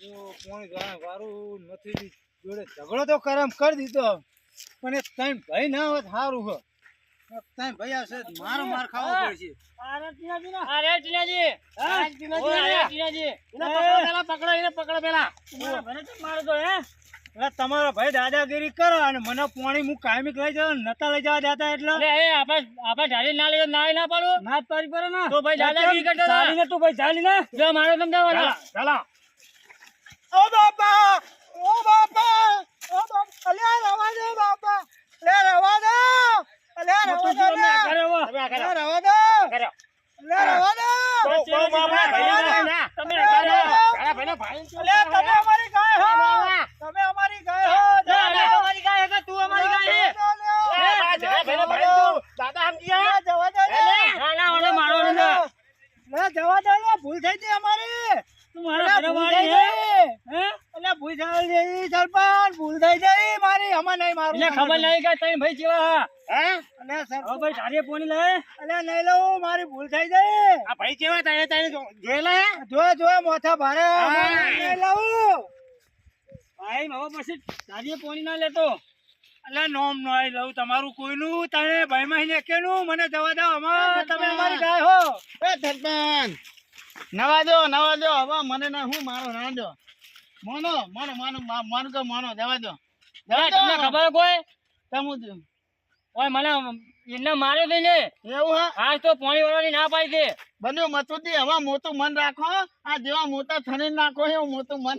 કોણ જાણે વારું નથી જોડે ઝઘડો તો કરમ કરી દીધો પણ એ ત્રણ ભાઈ ના હોત સારું હો ત્રણ ભાઈ આવશે મારો માર ખાવો પડશે તમારો ભાઈ દાદાગીરી કરો અને મને પાણી હું કાયમી લઈ જાવ નતા લઈ જવા દેતા એટલે આપણે ઢાળી ના લઈએ ના ના પાડું ના જ પાડી પડે ને તો ભાઈ દાદાગીરી કરતા ચાલીને તું ભાઈ ચાલીને જો મારો સમજાવવાનો ચાલો ઓ બાપા ઓ બાપા ઓ બાપા અલ્યા રવા દે બાપા લે રવા દે અલ્યા રવા દે રવા દે લે રવા દે તમે અમારી ગાય હો તમે અમારી ગાય હો અમારી ગાય હે તું અમારી ગાય હે દાદા સમજ્યા જવા દે ના ઓલે મારો ને લે જવા દે લે ભૂલ થઈ ગઈ અમારી તું મારો ઘરવાળી હે એટલે ભૂલ થઈ ગઈ સરપંચ ભૂલ થઈ ગઈ મારી અમાર નહીં મારું એટલે ખબર નહીં કે તઈ ભાઈ જેવા હે અને સરપંચ ભાઈ ઢાળીએ પોણી લે એટલે નહીં લઉં મારી ભૂલ થઈ ગઈ આ ભાઈ જેવા તઈ તઈ જોયેલા જો મોથા ભારે નહીં લઉં ભાઈ હવે પછી ઢાળીએ પોણી ના લેતો એટલે નોમ નહીં લઉં તમારું કોઈનું તને ભાઈ મહિને કેનું મને જવા દો અમાર તમે અમારી ગાય હો એ સરપંચ નવા દો હવે મને ના હું મારો ના દો મોનો કે મોનો જવા દો તમને ખબર કોઈ તમું ઓય મને એને મારે દઈને એવું હા આજ તો પોણી વાળવાની ના પાડી દે બન્યું મતુતી હવે મોટું મન રાખો આ જેવા મોટા થઈને નાખો એવું મોટું મન